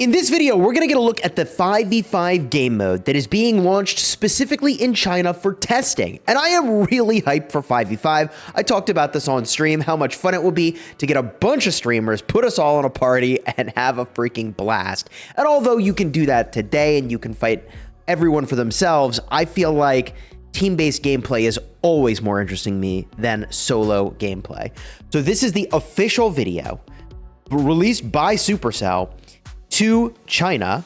In this video, we're going to get a look at the 5v5 game mode that is being launched specifically in China for testing. And I am really hyped for 5v5. I talked about this on stream, how much fun it will be to get a bunch of streamers, put us all in a party, and have a freaking blast. And although you can do that today and you can fight everyone for themselves, I feel like team-based gameplay is always more interesting to me than solo gameplay. So this is the official video released by Supercell to China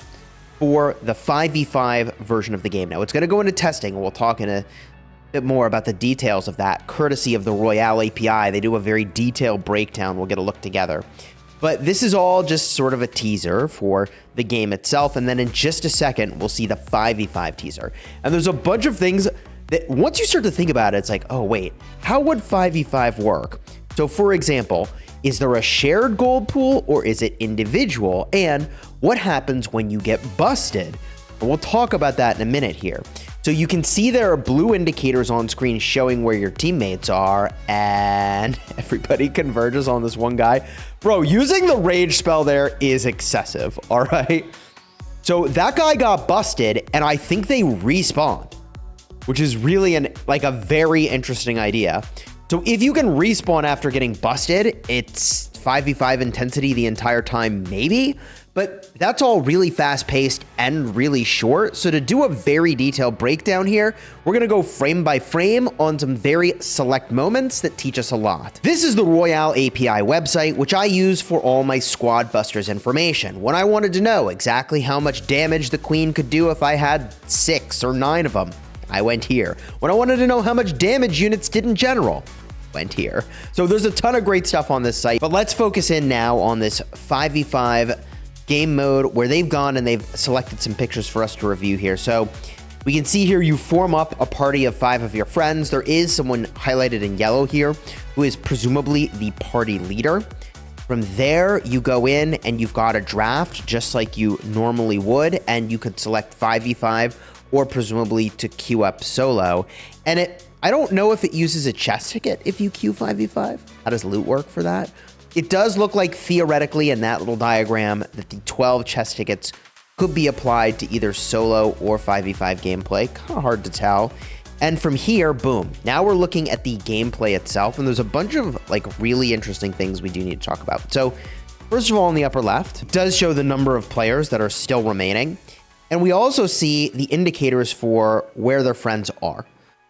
for the 5v5 version of the game. Now, it's going to go into testing, and we'll talk in a bit more about the details of that, courtesy of the RoyaleAPI. They do a very detailed breakdown. We'll get a look together. But this is all just sort of a teaser for the game itself, and then in just a second, we'll see the 5v5 teaser. And there's a bunch of things that once you start to think about it, it's like, oh, wait, how would 5v5 work? So, for example, is there a shared gold pool or is it individual? And what happens when you get busted? We'll talk about that in a minute here. So you can see there are blue indicators on screen showing where your teammates are, and everybody converges on this one guy. Bro, using the rage spell there is excessive, all right? So that guy got busted, and I think they respawned, which is really a very interesting idea. So if you can respawn after getting busted, it's 5v5 intensity the entire time, maybe, but that's all really fast paced and really short. So to do a very detailed breakdown here, we're going to go frame by frame on some very select moments that teach us a lot. This is the RoyaleAPI website, which I use for all my squad busters information. When I wanted to know exactly how much damage the queen could do if I had 6 or 9 of them, I went here. When I wanted to know how much damage units did in general, went here. So there's a ton of great stuff on this site, but let's focus in now on this 5v5 game mode where they've gone and they've selected some pictures for us to review here. So we can see here you form up a party of 5 of your friends. There is someone highlighted in yellow here who is presumably the party leader. From there, you go in and you've got a draft just like you normally would, and you could select 5v5 or presumably to queue up solo. And I don't know if it uses a chest ticket if you queue 5v5. How does loot work for that? It does look like theoretically in that little diagram that the 12 chest tickets could be applied to either solo or 5v5 gameplay. Kind of hard to tell. And from here, boom. Now we're looking at the gameplay itself, and there's a bunch of really interesting things we do need to talk about. So first of all, in the upper left, it does show the number of players that are still remaining. And we also see the indicators for where their friends are.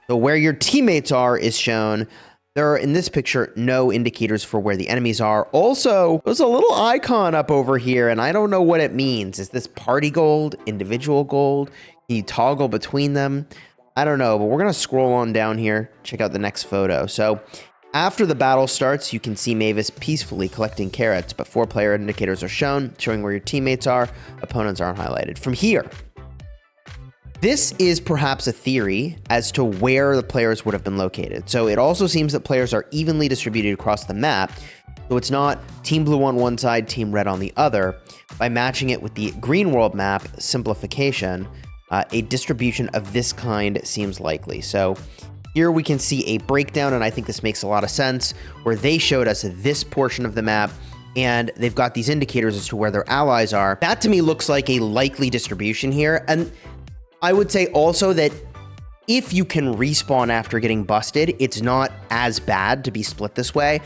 So where your teammates are is shown. There are, in this picture, no indicators for where the enemies are. Also, there's a little icon up over here, and I don't know what it means. Is this party gold, individual gold? Can you toggle between them? I don't know, but we're going to scroll on down here, check out the next photo. So after the battle starts, you can see Mavis peacefully collecting carrots, but 4 player indicators are shown, showing where your teammates are. Opponents aren't highlighted. From here, this is perhaps a theory as to where the players would have been located. So it also seems that players are evenly distributed across the map. So it's not Team Blue on one side, Team Red on the other. By matching it with the Green World map simplification, a distribution of this kind seems likely. So here we can see a breakdown, and I think this makes a lot of sense, where they showed us this portion of the map, and they've got these indicators as to where their allies are. That to me looks like a likely distribution here. And I would say also that if you can respawn after getting busted, it's not as bad to be split this way.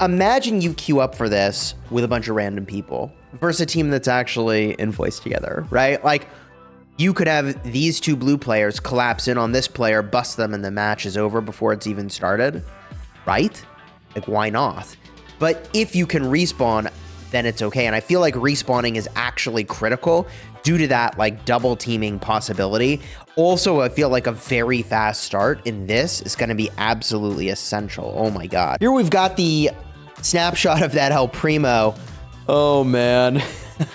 Imagine you queue up for this with a bunch of random people versus a team that's actually in voice together, right? You could have these 2 blue players collapse in on this player, bust them, and the match is over before it's even started, right? Why not? But if you can respawn, then it's okay. And I feel like respawning is actually critical due to that double teaming possibility. Also, I feel like a very fast start in this is going to be absolutely essential. Oh my God. Here we've got the snapshot of that El Primo. Oh man.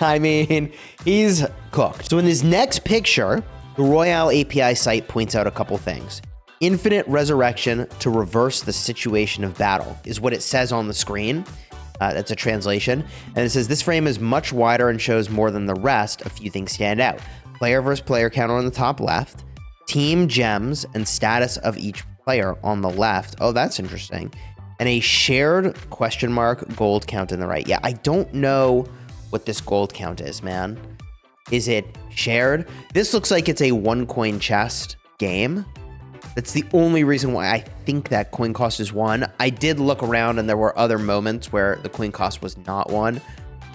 I mean, he's cooked. So in this next picture, the RoyaleAPI site points out a couple things. Infinite resurrection to reverse the situation of battle is what it says on the screen. That's a translation. And it says this frame is much wider and shows more than the rest. A few things stand out. Player versus player counter on the top left. Team gems and status of each player on the left. Oh, that's interesting. And a shared ? Gold count in the right. Yeah, I don't know what this gold count is, man. Is it shared? This looks like it's a 1 coin chest game. That's the only reason why I think that coin cost is 1. I did look around and there were other moments where the coin cost was not 1.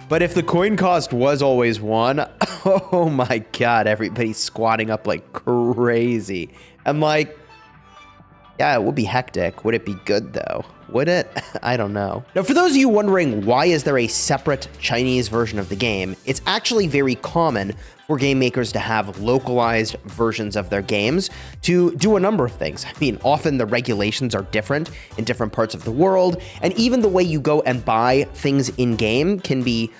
But if the coin cost was always 1, oh my God, everybody's squatting up like crazy. I'm like, yeah, it would be hectic. Would it be good though? Would it? I don't know. Now, for those of you wondering why is there a separate Chinese version of the game, it's actually very common for game makers to have localized versions of their games to do a number of things. I mean, often the regulations are different in different parts of the world, and even the way you go and buy things in-game can be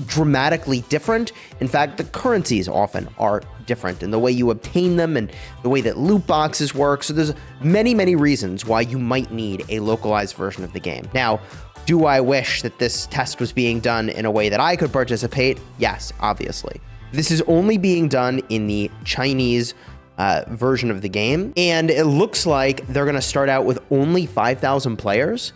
dramatically different. In fact, the currencies often are different in the way you obtain them and the way that loot boxes work. So there's many reasons why you might need a localized version of the game. Now, do I wish that this test was being done in a way that I could participate? Yes, obviously. This is only being done in the Chinese version of the game, and it looks like they're going to start out with only 5,000 players,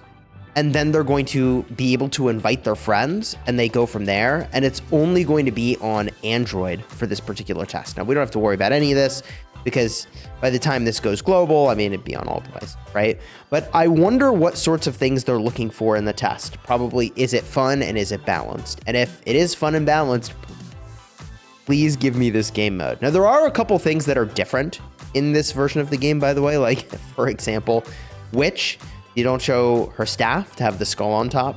and then they're going to be able to invite their friends, and they go from there, and it's only going to be on Android for this particular test. Now, we don't have to worry about any of this, because by the time this goes global, I mean, it'd be on all devices, right? But I wonder what sorts of things they're looking for in the test. Probably, is it fun and is it balanced? And if it is fun and balanced, please give me this game mode. Now, there are a couple things that are different in this version of the game, by the way. Like, for example, Witch, you don't show her staff to have the skull on top.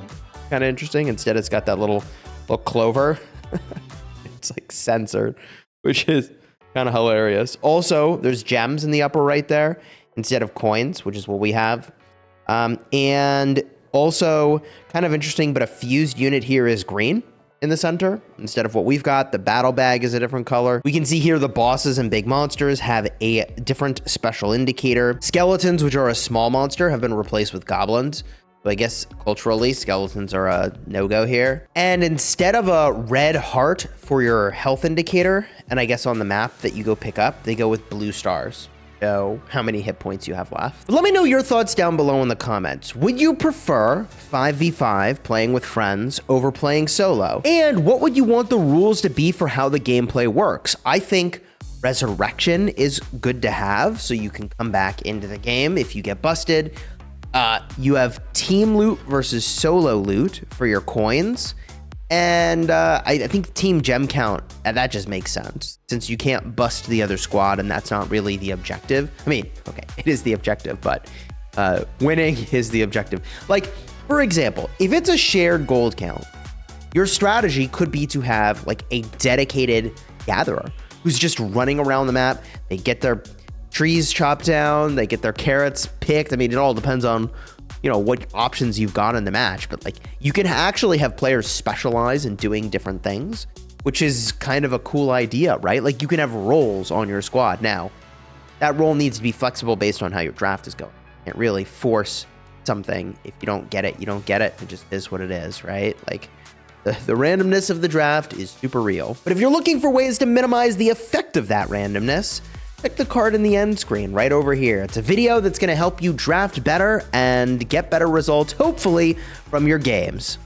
Kind of interesting. Instead, it's got that little clover. It's like censored, which is kind of hilarious. Also, there's gems in the upper right there instead of coins, which is what we have. And also, kind of interesting, but a fused unit here is green in the center instead of what we've got. The battle bag is a different color. We can see here the bosses and big monsters have a different special indicator. Skeletons, which are a small monster, have been replaced with goblins. So I guess culturally, skeletons are a no-go here. And instead of a red heart for your health indicator, and I guess on the map that you go pick up, they go with blue stars. Know how many hit points you have left. But let me know your thoughts down below in the comments. Would you prefer 5v5 playing with friends over playing solo? And what would you want the rules to be for how the gameplay works? I think resurrection is good to have, so you can come back into the game if you get busted. You have team loot versus solo loot for your coins. And I think team gem count, that just makes sense, since you can't bust the other squad, and that's not really the objective. I mean, okay, it is the objective, but winning is the objective. Like, for example, if it's a shared gold count, your strategy could be to have like a dedicated gatherer who's just running around the map. They get their trees chopped down, they get their carrots picked. I mean, it all depends on, you know, what options you've got in the match, but like you can actually have players specialize in doing different things, which is kind of a cool idea, right? Like you can have roles on your squad. Now, that role needs to be flexible based on how your draft is going. You can't really force something. If you don't get it, you don't get it. It just is what it is, right? Like the randomness of the draft is super real. But if you're looking for ways to minimize the effect of that randomness, click the card in the end screen right over here. It's a video that's going to help you draft better and get better results, hopefully, from your games.